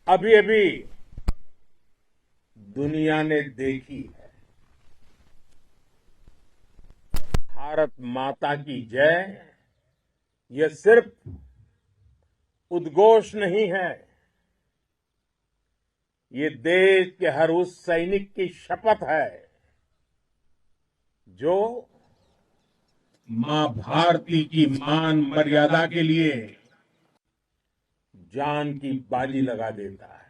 अभी अभी दुनिया ने देखी है। भारत माता की जय यह सिर्फ उद्घोष नहीं है, ये देश के हर उस सैनिक की शपथ है जो मां भारती की मान मर्यादा के लिए जान की बाजी लगा देता है।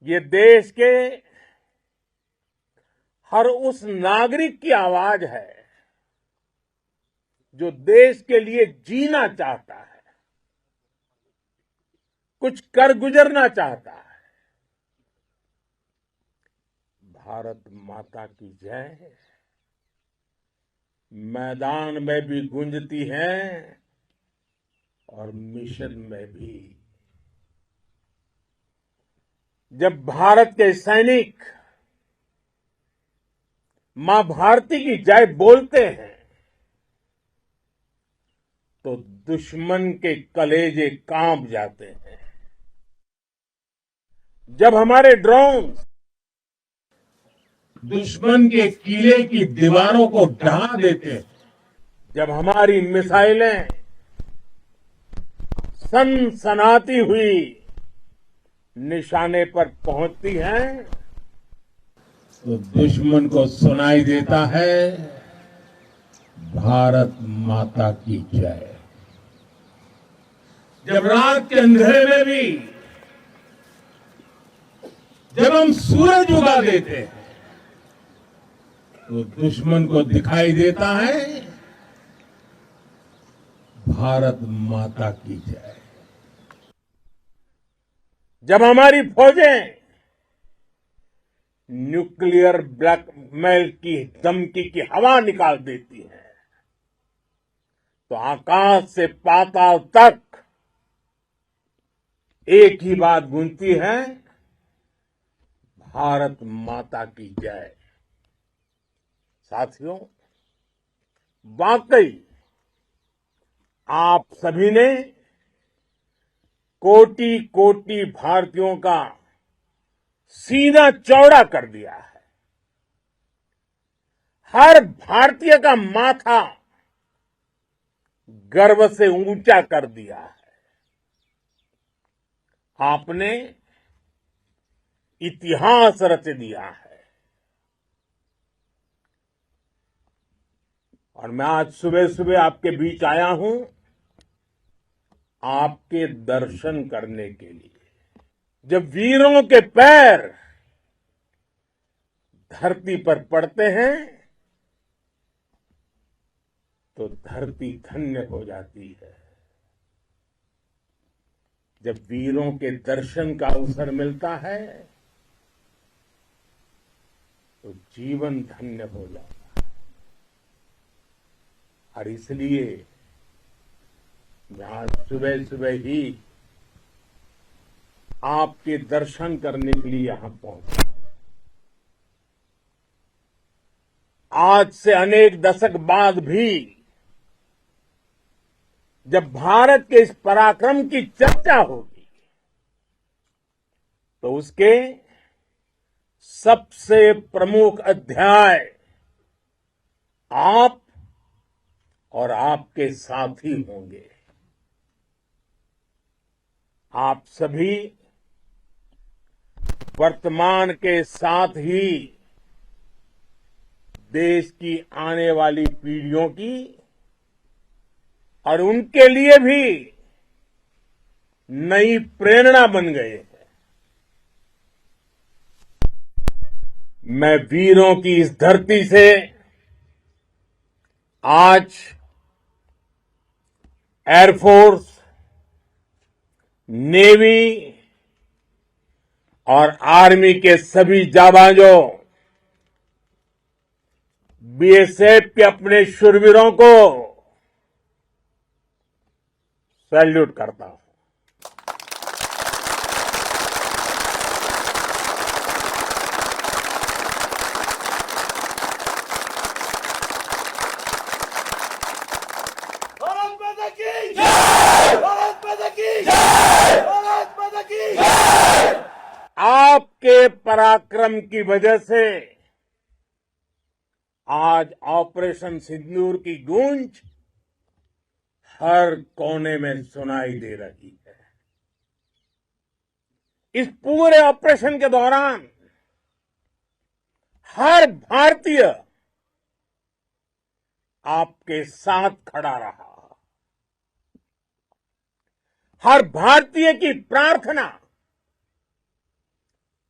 ये देश के हर उस नागरिक की आवाज है जो देश के लिए जीना चाहता है, कुछ कर गुजरना चाहता है। भारत माता की जय मैदान में भी गूंजती है और मिशन में भी। जब भारत के सैनिक मां भारती की जय बोलते हैं तो दुश्मन के कलेजे कांप जाते हैं। जब हमारे ड्रोन दुश्मन के किले की दीवारों को ढहा देते हैं, जब हमारी मिसाइलें सनसनाती हुई निशाने पर पहुंचती हैं, तो दुश्मन को सुनाई देता है भारत माता की जय। जब रात के अंधेरे में भी जब हम सूरज उगा देते हैं तो दुश्मन को दिखाई देता है भारत माता की जय। जब हमारी फौजें न्यूक्लियर ब्लैकमेल की धमकी की हवा निकाल देती हैं तो आकाश से पाताल तक एक ही बात गूंजती है, भारत माता की जय। साथियों, वाकई आप सभी ने कोटि कोटि भारतीयों का सीना चौड़ा कर दिया है। हर भारतीय का माथा गर्व से ऊंचा कर दिया है। आपने इतिहास रच दिया है। और मैं आज सुबह सुबह आपके बीच आया हूं आपके दर्शन करने के लिए। जब वीरों के पैर धरती पर पड़ते हैं तो धरती धन्य हो जाती है। जब वीरों के दर्शन का अवसर मिलता है तो जीवन धन्य हो जाता है। और इसलिए मैं आज सुबह सुबह ही आपके दर्शन करने के लिए यहां पहुंचा। आज से अनेक दशक बाद भी जब भारत के इस पराक्रम की चर्चा होगी तो उसके सबसे प्रमुख अध्याय आप और आपके साथी होंगे। आप सभी वर्तमान के साथ ही देश की आने वाली पीढ़ियों की और उनके लिए भी नई प्रेरणा बन गए हैं। मैं वीरों की इस धरती से आज एयरफोर्स, नेवी और आर्मी के सभी जाबाजों, बीएसएफ के अपने शूरवीरों को सैल्यूट करता हूं। भारत माता की जय! भारत माता की पराक्रम की वजह से आज ऑपरेशन सिंदूर की गूंज हर कोने में सुनाई दे रही है। इस पूरे ऑपरेशन के दौरान हर भारतीय आपके साथ खड़ा रहा। हर भारतीय की प्रार्थना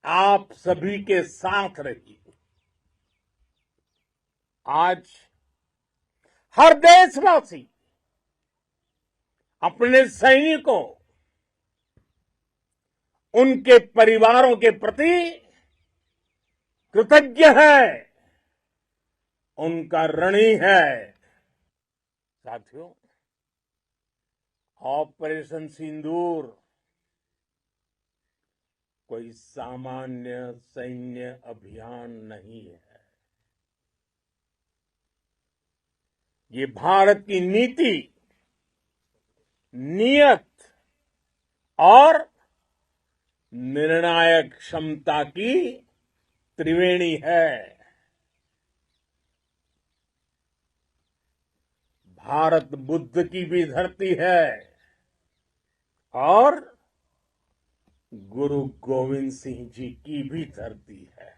आप सभी के साथ रही। आज हर देशवासी अपने सैनिकों, उनके परिवारों के प्रति कृतज्ञ है, उनका ऋणी है। साथियों, ऑपरेशन सिंदूर कोई सामान्य सैन्य अभियान नहीं है। ये भारत की नीति, नियत और निर्णायक क्षमता की त्रिवेणी है। भारत बुद्ध की भी धरती है और गुरु गोविंद सिंह जी की भी धरती है।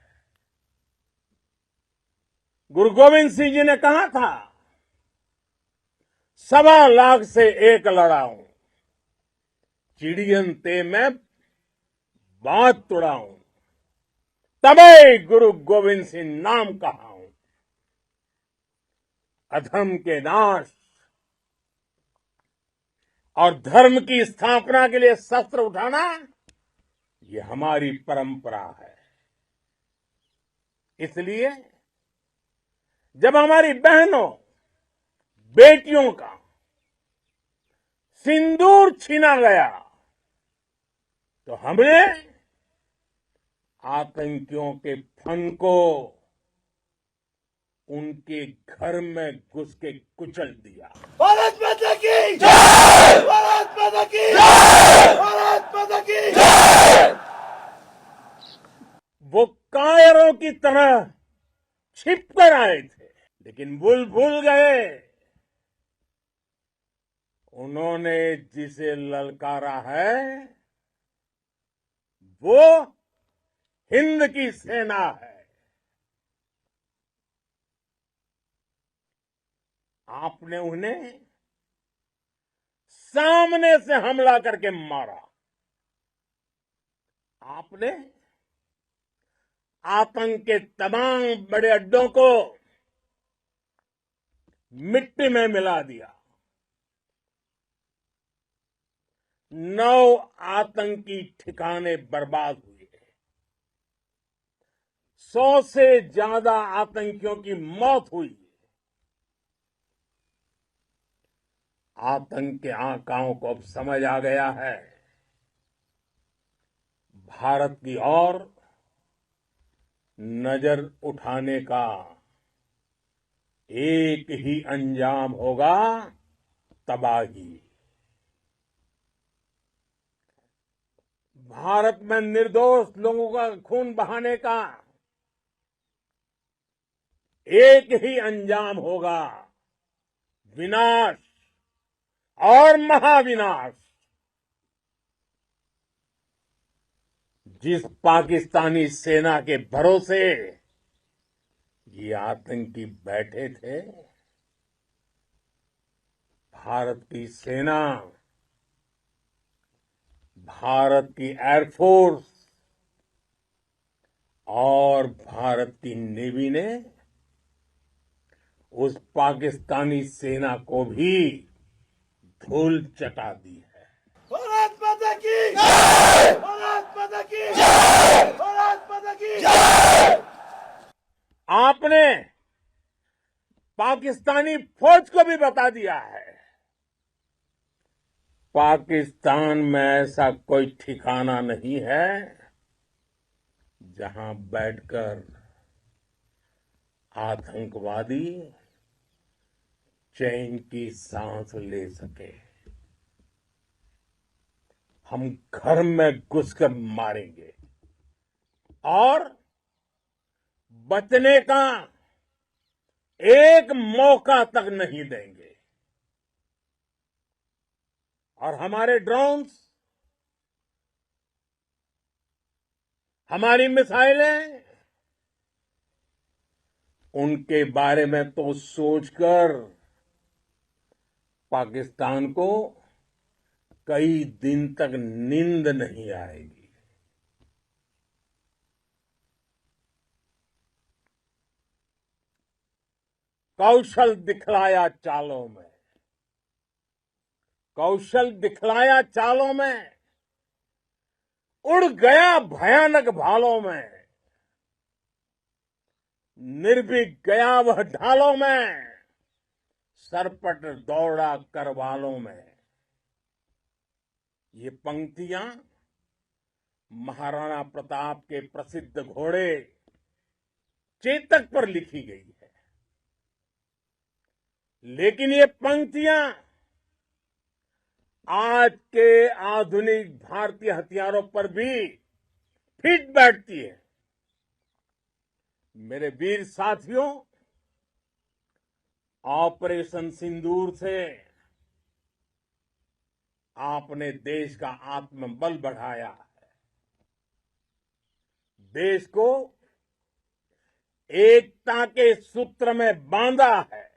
गुरु गोविंद सिंह जी ने कहा था, 1.25 लाख से एक लड़ाऊं, चिड़ियन ते मैं बात तुड़ाऊं, तबे गुरु गोविंद सिंह नाम कहाऊं। अधर्म के नाश और धर्म की स्थापना के लिए शस्त्र उठाना, ये हमारी परंपरा है। इसलिए जब हमारी बहनों, बेटियों का सिंदूर छीना गया, तो हमने आतंकियों के फन को उनके घर में घुस के कुचल दिया। भारत माता की जय! भारत माता की जय! भारत माता की जय! वो कायरों की तरह छिप कर आए थे, लेकिन भूल गए उन्होंने जिसे ललकारा है वो हिंद की सेना है। आपने उन्हें सामने से हमला करके मारा। आपने आतंक के तमाम बड़े अड्डों को मिट्टी में मिला दिया। 9 आतंकी ठिकाने बर्बाद हुए। 100 से ज्यादा आतंकियों की मौत हुई। आतंक के आकाओं को अब समझ आ गया है, भारत की ओर नजर उठाने का एक ही अंजाम होगा, तबाही। भारत में निर्दोष लोगों का खून बहाने का एक ही अंजाम होगा, विनाश और महाविनाश। जिस पाकिस्तानी सेना के भरोसे ये आतंकी बैठे थे, भारत की सेना, भारत की एयरफोर्स और भारत की नेवी ने उस पाकिस्तानी सेना को भी धूल चटा दी है। भारत माता की जय! भारत माता की जय! भारत माता की जय! आपने पाकिस्तानी फौज को भी बता दिया है, पाकिस्तान में ऐसा कोई ठिकाना नहीं है जहां बैठकर आतंकवादी चैन की सांस ले सके। हम घर में घुसकर मारेंगे। और बचने का एक मौका तक नहीं देंगे। और हमारे ड्रोन्स, हमारी मिसाइलें, उनके बारे में तो सोचकर पाकिस्तान को कई दिन तक नींद नहीं आएगी। कौशल दिखलाया चालों में, कौशल दिखलाया चालों में, उड़ गया भयानक भालों में, निर्भीक गया वह ढालों में, सरपट दौड़ा करवालों में। ये पंक्तियां महाराणा प्रताप के प्रसिद्ध घोड़े चेतक पर लिखी गई है। लेकिन ये पंक्तियां आज के आधुनिक भारतीय हथियारों पर भी फिट बैठती है। मेरे वीर साथियों, ऑपरेशन सिंदूर से आपने देश का आत्मबल बढ़ाया है, देश को एकता के सूत्र में बांधा है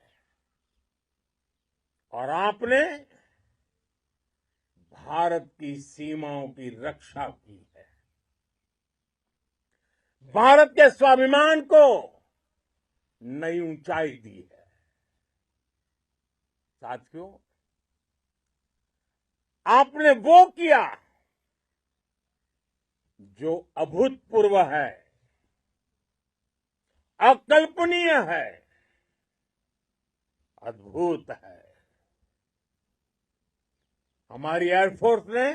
और आपने भारत की सीमाओं की रक्षा की है। भारत के स्वाभिमान को नई ऊंचाई दी है। साथियों, आपने वो किया जो अभूतपूर्व है, अकल्पनीय है, अद्भुत है। हमारी एयरफोर्स ने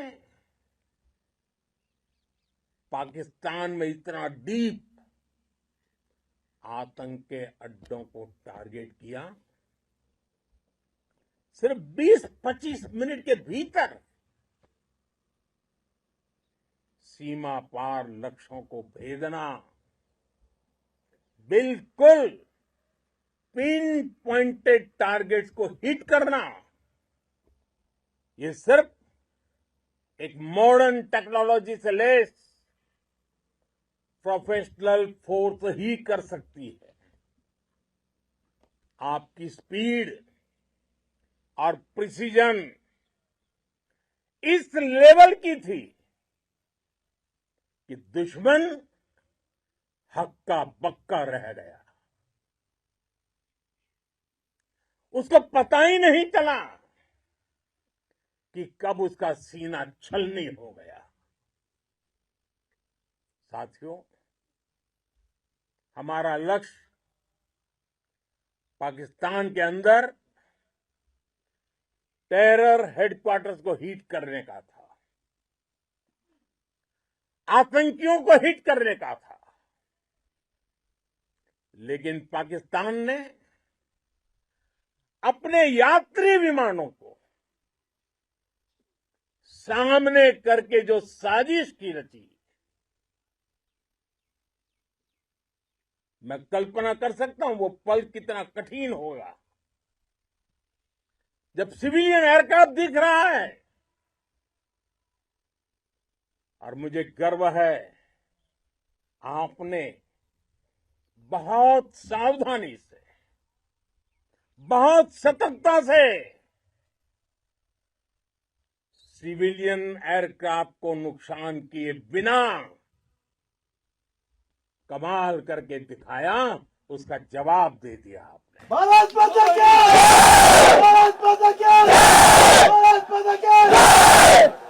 पाकिस्तान में इतना डीप आतंक के अड्डों को टारगेट किया, सिर्फ 20-25 मिनट के भीतर सीमा पार लक्ष्यों को भेदना, बिल्कुल पिन पॉइंटेड टारगेट्स को हिट करना, ये सिर्फ एक मॉडर्न टेक्नोलॉजी से लैस प्रोफेशनल फोर्स ही कर सकती है। आपकी स्पीड और प्रिसीजन इस लेवल की थी कि दुश्मन हक्का बक्का रह गया। उसको पता ही नहीं चला कि कब उसका सीना छलनी हो गया। साथियों, हमारा लक्ष्य पाकिस्तान के अंदर टेरर हेडक्वार्टर्स को हिट करने का था, आतंकियों को हिट करने का था। लेकिन पाकिस्तान ने अपने यात्री विमानों को सामने करके जो साजिश की रची, मैं कल्पना कर सकता हूं वो पल कितना कठिन होगा जब सिविलियन एयरक्राफ्ट दिख रहा है। और मुझे गर्व है, आपने बहुत सावधानी से, बहुत सतर्कता से सिविलियन एयरक्राफ्ट को नुकसान किए बिना कमाल करके दिखाया, उसका जवाब दे दिया आपने। भारत माता की! भारत माता की! भारत माता की!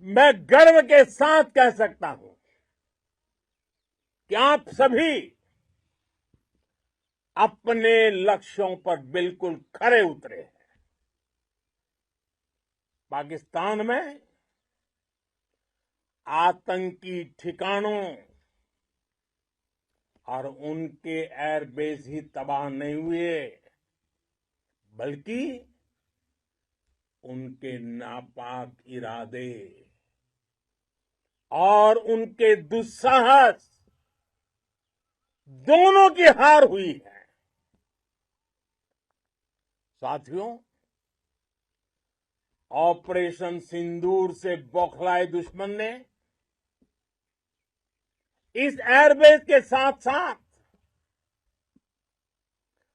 मैं गर्व के साथ कह सकता हूं कि आप सभी अपने लक्ष्यों पर बिल्कुल खरे उतरे हैं। पाकिस्तान में आतंकी ठिकानों और उनके एयरबेस ही तबाह नहीं हुए, बल्कि उनके नापाक इरादे, और उनके दुस्साहस दोनों की हार हुई है। साथियों, ऑपरेशन सिंदूर से बौखलाए दुश्मन ने इस एयरबेस के साथ साथ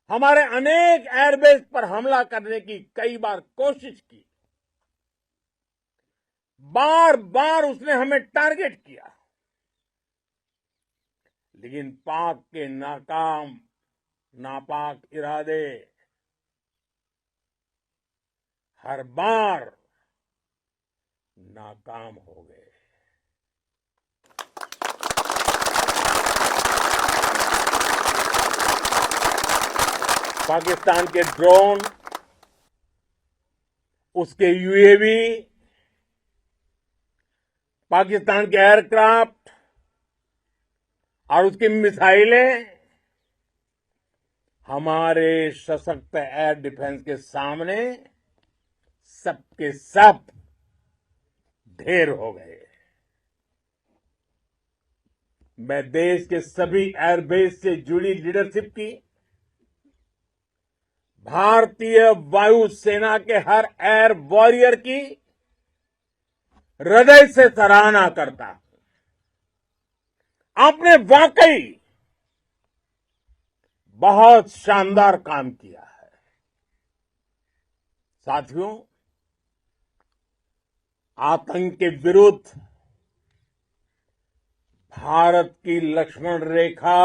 हमारे अनेक एयरबेस पर हमला करने की कई बार कोशिश की। बार बार उसने हमें टारगेट किया, लेकिन पाक के नापाक इरादे हर बार नाकाम हो गए। पाकिस्तान के ड्रोन, उसके यूएवी, पाकिस्तान के एयरक्राफ्ट और उसकी मिसाइलें हमारे सशक्त एयर डिफेंस के सामने सबके सब ढेर हो गए। मैं देश के सभी एयरबेस से जुड़ी लीडरशिप की, भारतीय वायुसेना के हर एयर वॉरियर की हृदय से सराहना करता हूं। आपने वाकई बहुत शानदार काम किया है। साथियों, आतंक के विरुद्ध भारत की लक्ष्मण रेखा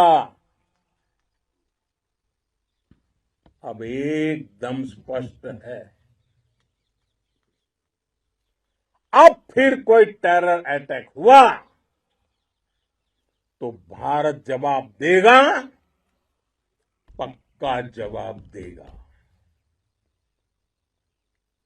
अब एकदम स्पष्ट है। अब फिर कोई टेरर अटैक हुआ तो भारत जवाब देगा, पक्का जवाब देगा।